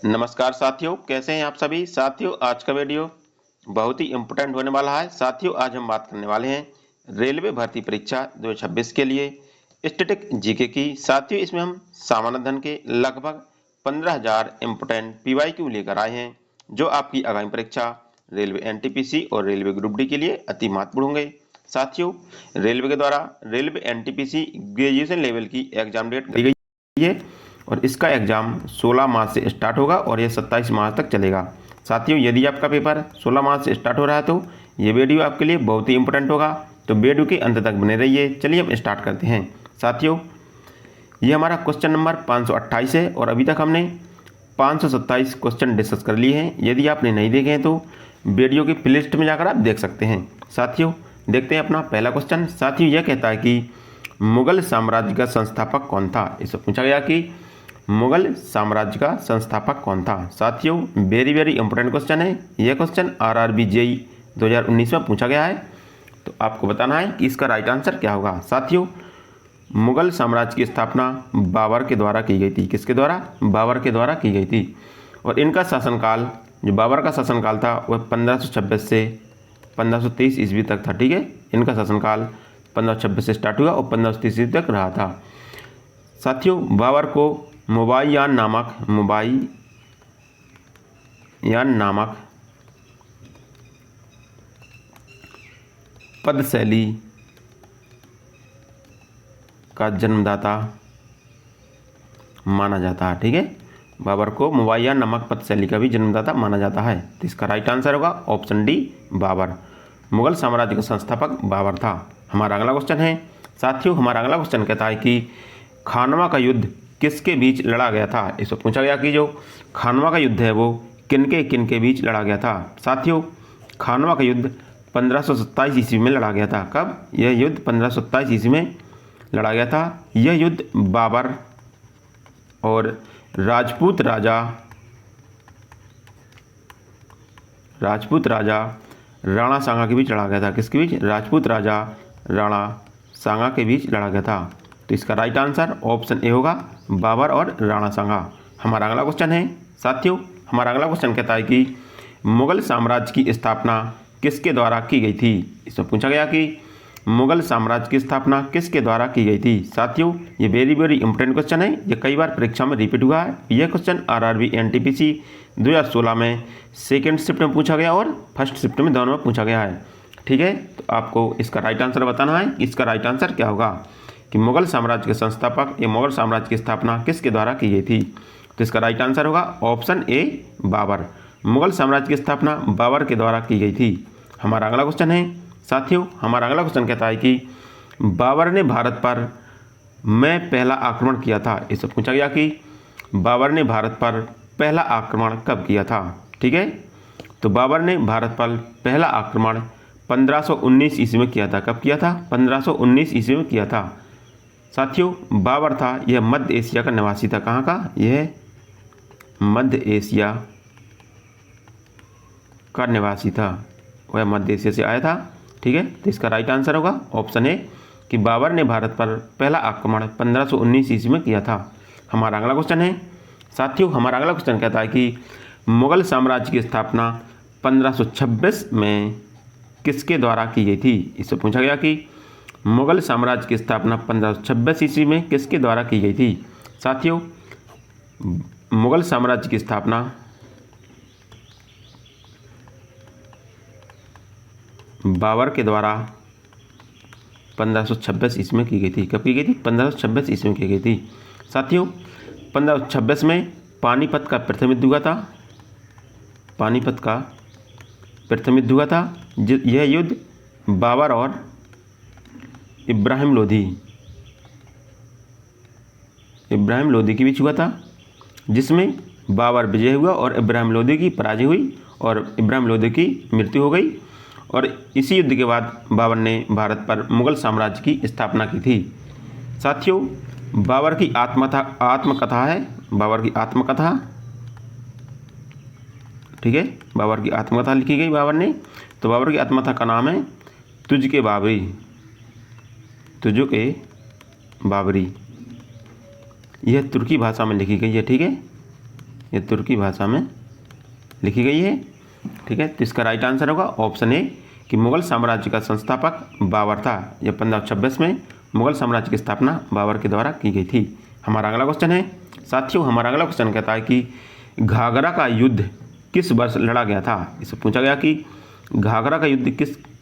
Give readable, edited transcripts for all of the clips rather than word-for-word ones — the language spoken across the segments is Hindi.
नमस्कार साथियों, कैसे हैं आप सभी। साथियों, आज का वीडियो बहुत ही इम्पोर्टेंट होने वाला है। साथियों, आज हम बात करने वाले हैं रेलवे भर्ती परीक्षा 2026 के लिए स्टैटिक जीके की। साथियों, इसमें हम सामान्य अध्ययन के लगभग 15,000 इम्पोर्टेंट पीवाईक्यू लेकर आए हैं, जो आपकी आगामी परीक्षा रेलवे एनटीपीसी और रेलवे ग्रुप डी के लिए अति महत्वपूर्ण होंगे। साथियों, रेलवे के द्वारा रेलवे एनटीपीसी ग्रेजुएशन लेवल की एग्जाम डेट दी गई है और इसका एग्ज़ाम 16 मार्च से स्टार्ट होगा और यह 27 मार्च तक चलेगा। साथियों, यदि आपका पेपर 16 मार्च से स्टार्ट हो रहा है तो ये वीडियो आपके लिए बहुत ही इंपॉर्टेंट होगा, तो वीडियो के अंत तक बने रहिए। चलिए हम स्टार्ट करते हैं। साथियों, ये हमारा क्वेश्चन नंबर 528 है और अभी तक हमने 527 क्वेश्चन डिस्कस कर लिए हैं। यदि आपने नहीं देखे हैं तो वीडियो की प्लेलिस्ट में जाकर आप देख सकते हैं। साथियों, देखते हैं अपना पहला क्वेश्चन। साथियों, यह कहता है कि मुगल साम्राज्य का संस्थापक कौन था। इससे पूछा गया कि मुगल साम्राज्य का संस्थापक कौन था। साथियों, वेरी इंपॉर्टेंट क्वेश्चन है। यह क्वेश्चन RRB JEE 2019 में पूछा गया है, तो आपको बताना है कि इसका राइट आंसर क्या होगा। साथियों, मुगल साम्राज्य की स्थापना बाबर के द्वारा की गई थी। किसके द्वारा? बाबर के द्वारा की गई थी। और इनका शासनकाल, जो बाबर का शासनकाल था, वह 1526 से 1523 ईस्वी तक था। ठीक है, इनका शासनकाल 1526 से स्टार्ट हुआ और 1530 ईस्वी तक रहा था। साथियों, बाबर को मुबाय्यान नामक पद शैली का जन्मदाता माना जाता है। ठीक है, बाबर को मुबाय्यान नामक पद शैली का भी जन्मदाता माना जाता है। तो इसका राइट आंसर होगा ऑप्शन डी, बाबर। मुगल साम्राज्य का संस्थापक बाबर था। हमारा अगला क्वेश्चन है। साथियों, हमारा अगला क्वेश्चन कहता है कि खानवा का युद्ध किसके बीच लड़ा गया था। इसको पूछा गया कि जो खानवा का युद्ध है वो किनके बीच लड़ा गया था। साथियों, खानवा का युद्ध 1527 ईस्वी में लड़ा गया था। कब? यह युद्ध 1527 ईस्वी में लड़ा गया था। यह युद्ध बाबर और राजपूत राजा राणा सांगा के बीच लड़ा गया था। किसके बीच? राजपूत राजा राणा सांगा के बीच लड़ा गया था। तो इसका राइट आंसर ऑप्शन ए होगा, बाबर और राणा सांगा। हमारा अगला क्वेश्चन है। साथियों, हमारा अगला क्वेश्चन कहता है कि मुगल साम्राज्य की स्थापना किसके द्वारा की गई थी। इसमें पूछा गया कि मुगल साम्राज्य की स्थापना किसके द्वारा की गई थी। साथियों, ये वेरी इंपॉर्टेंट क्वेश्चन है। ये कई बार परीक्षा में रिपीट हुआ है। यह क्वेश्चन RRB NTPC 2016 में सेकेंड शिफ्ट में पूछा गया और फर्स्ट शिफ्ट में दोनों में पूछा गया है। ठीक है, तो आपको इसका राइट आंसर बताना है। इसका राइट आंसर क्या होगा कि मुगल साम्राज्य के संस्थापक या मुगल साम्राज्य की स्थापना किसके द्वारा की गई थी। तो इसका राइट आंसर होगा ऑप्शन ए, बाबर। मुगल साम्राज्य की स्थापना बाबर के द्वारा की गई थी। हमारा अगला क्वेश्चन है। साथियों, हमारा अगला क्वेश्चन कहता है कि बाबर ने भारत पर में पहला आक्रमण किया था। इससे पूछा गया कि बाबर ने भारत पर पहला आक्रमण कब किया था। ठीक है, तो बाबर ने भारत पर पहला आक्रमण 1519 ईस्वी में किया था। कब किया था? 1519 ईस्वी में किया था। साथियों, बाबर था, यह मध्य एशिया का निवासी था। कहाँ का? यह मध्य एशिया का निवासी था, वह मध्य एशिया से आया था। ठीक है, तो इसका राइट आंसर होगा ऑप्शन ए कि बाबर ने भारत पर पहला आक्रमण 1519 ईस्वी में किया था। हमारा अगला क्वेश्चन है। साथियों, हमारा अगला क्वेश्चन कहता है कि मुगल साम्राज्य की स्थापना 1526 में किसके द्वारा की गई थी। इससे पूछा गया कि मुगल साम्राज्य की स्थापना 1526 ईस्वी में किसके द्वारा की गई थी। साथियों, मुगल साम्राज्य की स्थापना बाबर के द्वारा 1526 ईस्वी में की गई थी। कब की गई थी? 1526 ईस्वी में की गई थी। साथियों, 1526 में पानीपत का प्रथम युद्ध हुआ था। पानीपत का प्रथम युद्ध हुआ था। यह युद्ध बाबर और इब्राहिम लोधी के बीच हुआ था, जिसमें बाबर विजय हुआ और इब्राहिम लोधी की पराजय हुई और इब्राहिम लोधी की मृत्यु हो गई। और इसी युद्ध के बाद बाबर ने भारत पर मुगल साम्राज्य की स्थापना की थी। साथियों, बाबर की आत्मकथा है, बाबर की आत्मकथा। ठीक है, बाबर की आत्मकथा लिखी गई बाबर ने। तो बाबर की आत्मकथा का नाम है तुझके बाबरी। यह तुर्की भाषा में लिखी गई है। ठीक है, ये तुर्की भाषा में लिखी गई है। ठीक है, तो इसका राइट आंसर होगा ऑप्शन ए कि मुगल साम्राज्य का संस्थापक बाबर था। यह 1526 में मुगल साम्राज्य की स्थापना बाबर के द्वारा की गई थी। हमारा अगला क्वेश्चन है साथियों, हमारा अगला क्वेश्चन कहता है कि घाघरा का युद्ध किस वर्ष लड़ा गया था। इससे पूछा गया कि घाघरा का युद्ध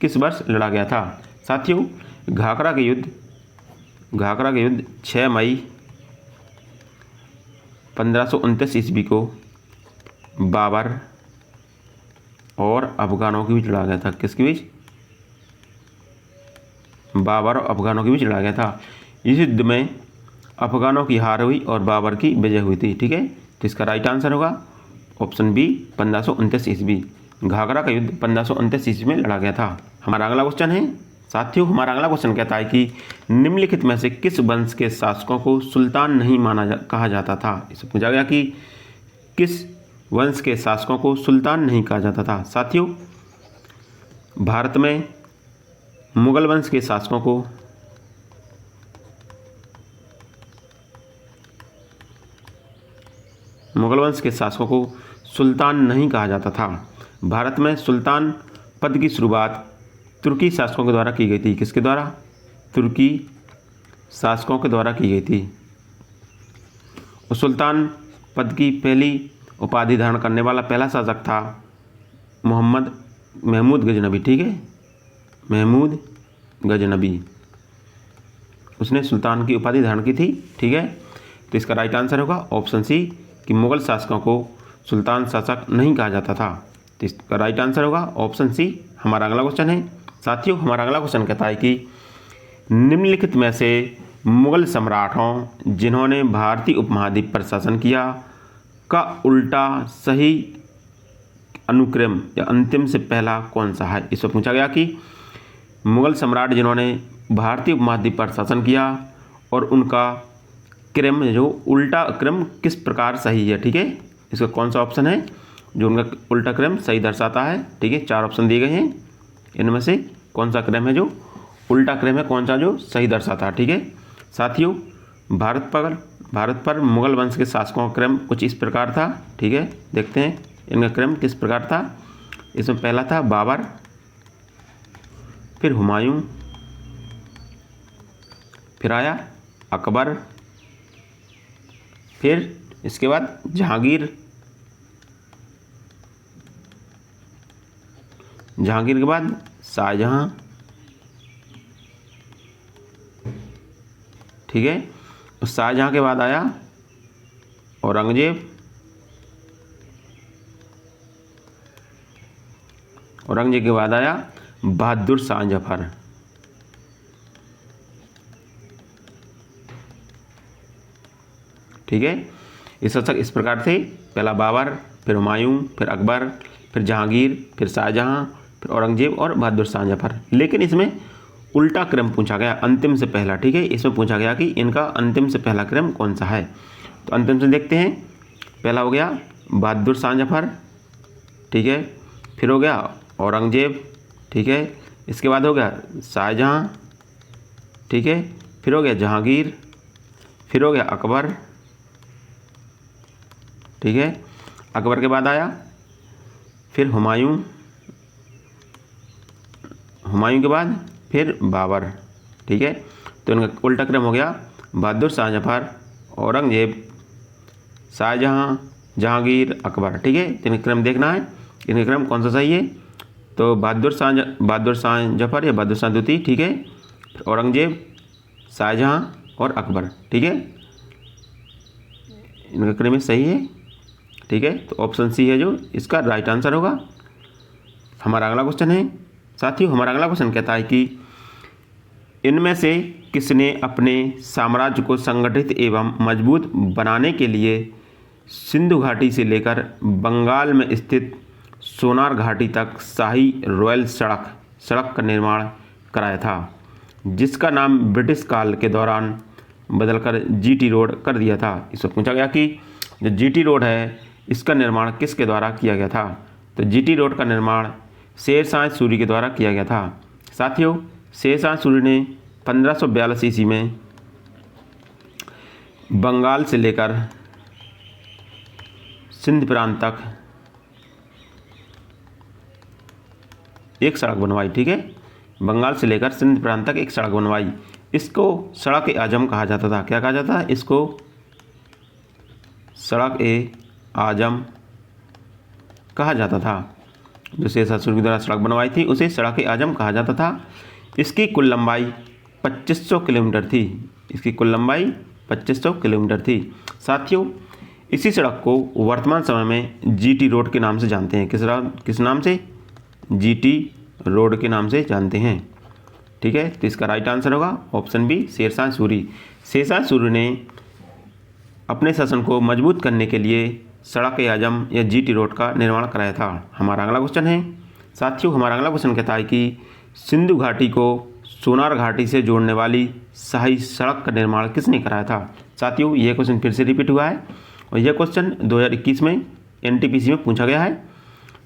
किस वर्ष लड़ा गया था। साथियों, घाघरा के युद्ध 6 मई 1529 ईस्वी को बाबर और अफगानों के बीच लड़ा गया था। किसके बीच? बाबर और अफगानों के बीच लड़ा गया था। इस युद्ध में अफगानों की हार हुई और बाबर की विजय हुई थी। ठीक है, तो इसका राइट आंसर होगा ऑप्शन बी 1529 ईस्वी। घाघरा का युद्ध 1529 ईस्वी में लड़ा गया था। हमारा अगला क्वेश्चन है साथियों, हमारा अगला क्वेश्चन कहता है कि निम्नलिखित में से किस वंश के शासकों को सुल्तान नहीं कहा जाता था। इसे पूछा गया कि किस वंश के शासकों को सुल्तान नहीं कहा जाता था। साथियों, भारत में मुगल वंश के शासकों को सुल्तान नहीं कहा जाता था। भारत में सुल्तान पद की शुरुआत तुर्की शासकों के द्वारा की गई थी। किसके द्वारा? तुर्की शासकों के द्वारा की गई थी। और सुल्तान पद की पहली उपाधि धारण करने वाला पहला शासक था महमूद गजनबी। ठीक है, महमूद गजनबी, उसने सुल्तान की उपाधि धारण की थी। ठीक है, तो इसका राइट आंसर होगा ऑप्शन सी कि मुगल शासकों को सुल्तान शासक नहीं कहा जाता था। तो इसका राइट आंसर होगा ऑप्शन सी। हमारा अगला क्वेश्चन है साथियों, हमारा अगला क्वेश्चन कहता है कि निम्नलिखित में से मुगल सम्राटों जिन्होंने भारतीय उपमहाद्वीप पर शासन किया का उल्टा सही अनुक्रम या अंतिम से पहला कौन सा है। इसमें पूछा गया कि मुगल सम्राट जिन्होंने भारतीय उपमहाद्वीप पर शासन किया और उनका क्रम जो उल्टा क्रम किस प्रकार सही है। ठीक है, इसका कौन सा ऑप्शन है जो उनका उल्टा क्रम सही दर्शाता है। ठीक है, 4 ऑप्शन दिए गए हैं, इनमें से कौन सा क्रम है जो उल्टा क्रम है, कौन सा जो सही दर्शाता है। ठीक है साथियों, भारत पर मुगल वंश के शासकों का क्रम कुछ इस प्रकार था। ठीक है, देखते हैं इनका क्रम किस प्रकार था। इसमें पहला था बाबर, फिर हुमायूं, फिर आया अकबर, फिर इसके बाद जहांगीर के बाद शाहजहां। ठीक है, शाहजहां के बाद आया औरंगजेब, औरंगजेब के बाद आया बहादुर शाह जफर। ठीक है, ये शासक इस प्रकार थे, पहला बाबर, फिर हुमायूं, फिर अकबर, फिर जहांगीर, फिर शाहजहां, फिर औरंगजेब और बहादुर शाह जफर। लेकिन इसमें उल्टा क्रम पूछा गया, अंतिम से पहला। ठीक है, इसमें पूछा गया कि इनका अंतिम से पहला क्रम कौन सा है। तो अंतिम से देखते हैं, पहला हो गया बहादुर शाह जफर। ठीक है, फिर हो गया औरंगजेब। ठीक है, इसके बाद हो गया शाहजहां। ठीक है, फिर हो गया जहांगीर, फिर हो गया अकबर। ठीक है, अकबर के बाद आया फिर हुमायूं, हुमायूं के बाद फिर बाबर। ठीक है, तो इनका उल्टा क्रम हो गया बहादुर शाह जफर, औरंगजेब, शाहजहां, जहांगीर, अकबर। ठीक है, तो इनका क्रम देखना है, इनका क्रम कौन सा सही है। तो बहादुर शाह जफर या बहादुर शाह द्वितीय। ठीक है, फिर औरंगजेब, शाहजहां और अकबर। ठीक है, इनका क्रम सही है। ठीक है, तो ऑप्शन सी है जो इसका राइट आंसर होगा। हमारा अगला क्वेश्चन है साथियों, हमारा अगला क्वेश्चन कहता है कि इनमें से किसने अपने साम्राज्य को संगठित एवं मजबूत बनाने के लिए सिंधु घाटी से लेकर बंगाल में स्थित सोनार घाटी तक शाही रॉयल सड़क का निर्माण कराया था, जिसका नाम ब्रिटिश काल के दौरान बदलकर जीटी रोड कर दिया था। इससे पूछा गया कि जो जीटी रोड है इसका निर्माण किसके द्वारा किया गया था। तो जीटी रोड का निर्माण शेर शाह सूरी के द्वारा किया गया था। साथियों, शेर शाह सूरी ने 1542 ईस्वी में बंगाल से लेकर सिंध प्रांत तक एक सड़क बनवाई। ठीक है, बंगाल से लेकर सिंध प्रांत तक एक सड़क बनवाई। इसको सड़क ए आजम कहा जाता था। क्या कहा जाता है? इसको सड़क ए आजम कहा जाता था। जो शेरशाह सूरी के द्वारा सड़क बनवाई थी उसे सड़क ए आजम कहा जाता था। इसकी कुल लंबाई 2500 किलोमीटर थी। इसकी कुल लंबाई 2500 किलोमीटर थी। साथियों, इसी सड़क को वर्तमान समय में जीटी रोड के नाम से जानते हैं। किस नाम से? जीटी रोड के नाम से जानते हैं। ठीक है, तो इसका राइट आंसर होगा ऑप्शन बी, शेरशाह सूरी। शेरशाह सूरी ने अपने शासन को मजबूत करने के लिए सड़क ए आजम या जीटी रोड का निर्माण कराया था। हमारा अगला क्वेश्चन है साथियों, हमारा अगला क्वेश्चन कहता है कि सिंधु घाटी को सोनार घाटी से जोड़ने वाली शाही सड़क का निर्माण किसने कराया था? साथियों, यह क्वेश्चन फिर से रिपीट हुआ है और यह क्वेश्चन 2021 में एनटीपीसी में पूछा गया है।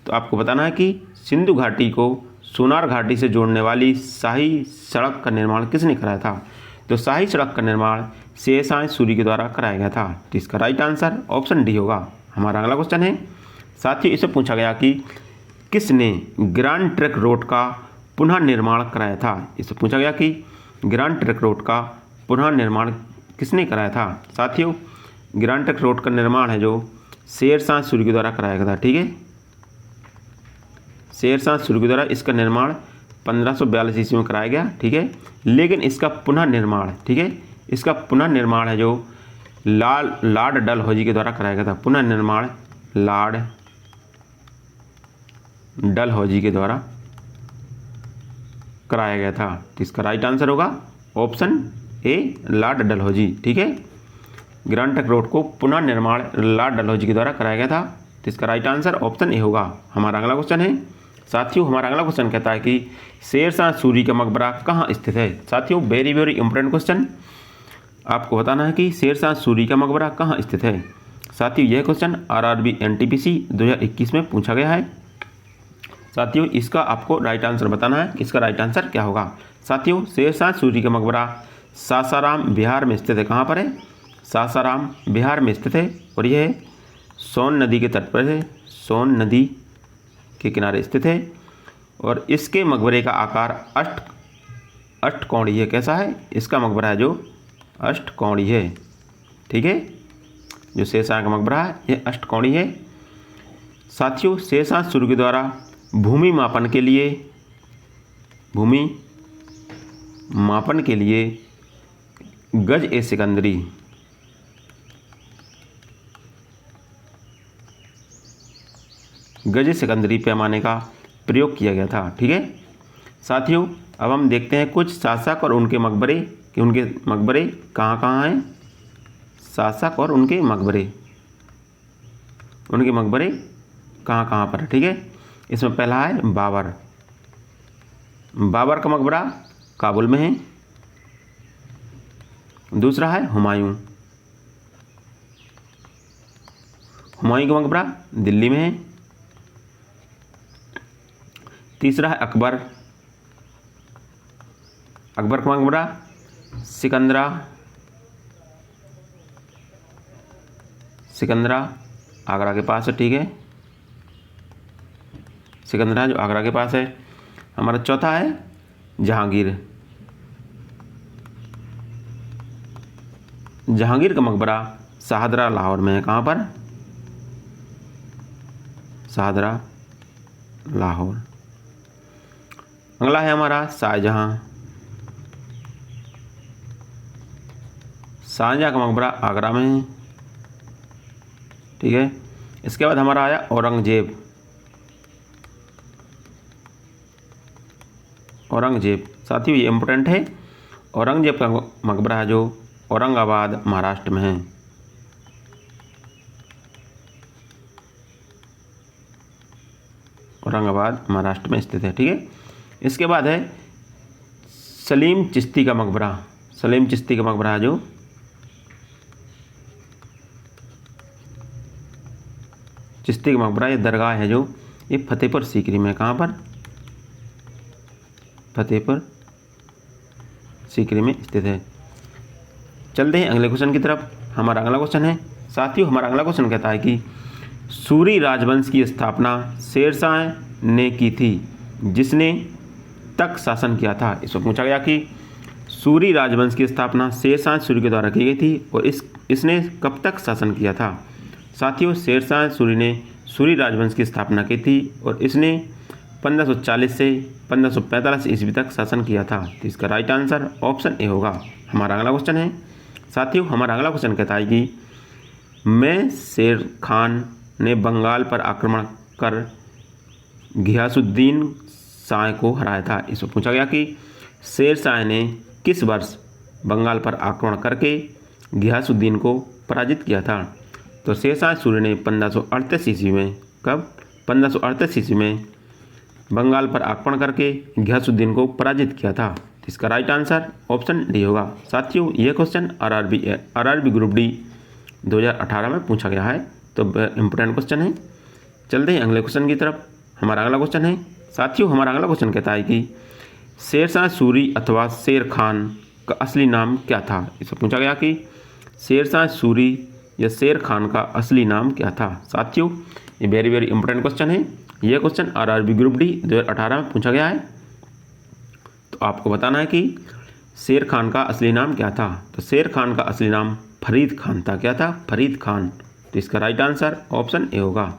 तो आपको बताना है कि सिंधु घाटी को सोनार घाटी से जोड़ने वाली शाही सड़क का निर्माण किसने कराया था? तो शाही सड़क का निर्माण शेरशाह सूरी के द्वारा कराया गया था। तो इसका राइट आंसर ऑप्शन डी होगा। हमारा अगला क्वेश्चन है साथियों, इससे पूछा गया कि किसने ग्रैंड ट्रंक रोड का पुनः निर्माण कराया था? इससे पूछा गया कि ग्रैंड ट्रंक रोड का पुनः निर्माण किसने कराया था? साथियों, ग्रैंड ट्रंक रोड का निर्माण है जो शेरशाह सूरी के द्वारा कराया गया था। ठीक है, शेरशाह सूरी के द्वारा इसका निर्माण 1542 ईस्वी में कराया गया। ठीक है, लेकिन इसका पुनः निर्माण, ठीक है, इसका पुनः निर्माण है जो लॉर्ड डलहौजी के द्वारा कराया गया था। पुनः निर्माण लॉर्ड डलहौजी के द्वारा कराया गया था। तो इसका राइट आंसर होगा ऑप्शन ए, लॉर्ड डलहौजी। ठीक है, ग्रैंड ट्रंक रोड को पुनः निर्माण लॉर्ड डलहौजी के द्वारा कराया गया था। तो इसका राइट आंसर ऑप्शन ए होगा। हमारा अगला क्वेश्चन है साथियों, हमारा अगला क्वेश्चन कहता है कि शेरशाह सूरी का मकबरा कहाँ स्थित है? साथियों, वेरी वेरी इंपॉर्टेंट क्वेश्चन। आपको बताना है कि शेरशाह सूरी का मकबरा कहाँ स्थित है। साथियों, यह क्वेश्चन आरआरबी एनटीपीसी 2021 में पूछा गया है। साथियों, इसका आपको राइट आंसर बताना है। इसका राइट आंसर क्या होगा? साथियों, शेरशाह सूरी का मकबरा सासाराम बिहार में स्थित है। कहाँ पर है? सासाराम बिहार में स्थित है और यह सोन नदी के तट पर है। सोन नदी के किनारे स्थित है और इसके मकबरे का आकार अष्टकोणीय है। कैसा है? इसका मकबरा है जो अष्टकोणीय है। ठीक है, जो शेरशाह का मकबरा है यह अष्टकोणीय है। साथियों, शेरशाह सूरी के द्वारा भूमि मापन के लिए गज ए सिकंदरी पैमाने का प्रयोग किया गया था। ठीक है साथियों, अब हम देखते हैं कुछ शासक और उनके मकबरे कि उनके मकबरे कहाँ कहाँ हैं। शासक और उनके मकबरे कहाँ कहाँ पर है। ठीक है, इसमें पहला है बाबर। बाबर का मकबरा काबुल में है। दूसरा है हुमायूं। हुमायूं का मकबरा दिल्ली में है। तीसरा है अकबर। अकबर का मकबरा सिकंदरा आगरा के पास है। ठीक है, सिकंदरा जो आगरा के पास है। हमारा चौथा है जहांगीर। जहांगीर का मकबरा शाहदरा लाहौर में है। कहाँ पर? शाहदरा लाहौर। अगला है हमारा शाहजहां। शाहजहां का मकबरा आगरा में है। ठीक है, इसके बाद हमारा आया औरंगजेब। साथियों, ये इम्पोर्टेंट है। औरंगजेब का मकबरा है जो औरंगाबाद महाराष्ट्र में है। औरंगाबाद महाराष्ट्र में स्थित है। ठीक है, इसके बाद है सलीम चिश्ती का मकबरा। सलीम चिश्ती का मकबरा है जो चिश्ती का मकबरा, ये दरगाह है जो ये फतेहपुर सीकरी में। कहाँ पर? फतेहपुर सीकरी में स्थित है। चलते हैं अगले क्वेश्चन की तरफ। हमारा अगला क्वेश्चन है साथियों, हमारा अगला क्वेश्चन कहता है कि सूरी राजवंश की स्थापना शेरशाह ने की थी, जिसने तक शासन किया था। इसको पूछा गया कि सूरी राजवंश की स्थापना शेरशाह सूरी के द्वारा की गई थी और इसने कब तक शासन किया था। साथियों, शेरशाह सूरी ने सूरी राजवंश की स्थापना की थी और इसने 1540 से 1545 ईस्वी तक शासन किया था। तो इसका राइट आंसर ऑप्शन ए होगा। हमारा अगला क्वेश्चन है, साथियों हमारा अगला क्वेश्चन कहता है कि मैं शेर खान ने बंगाल पर आक्रमण कर घियासुद्दीन शाह को हराया था। इसको पूछा गया कि शेरशाह ने किस वर्ष बंगाल पर आक्रमण करके घियासुद्दीन को पराजित किया था। तो शेरशाह सूरी ने 1538 ईस्वी में, कब, 1538 ईस्वी में बंगाल पर आक्रमण करके घियासुद्दीन को पराजित किया था। इसका राइट आंसर ऑप्शन डी होगा। साथियों, यह क्वेश्चन आरआरबी ग्रुप डी 2018 में पूछा गया है, तो इम्पोर्टेंट क्वेश्चन है। चलते हैं अगले क्वेश्चन की तरफ। हमारा अगला क्वेश्चन है, साथियों हमारा अगला क्वेश्चन कहता है कि शेरशाह सूरी अथवा शेर खान का असली नाम क्या था। इससे पूछा गया कि शेरशाह सूरी या शेर खान का असली नाम क्या था। साथियों, ये वेरी वेरी इंपॉर्टेंट क्वेश्चन है। यह क्वेश्चन आरआरबी ग्रुप डी 2018 में पूछा गया है। तो आपको बताना है कि शेर खान का असली नाम क्या था। तो शेर खान का असली नाम फरीद खान था। क्या था? फरीद खान। तो इसका राइट आंसर ऑप्शन ए होगा।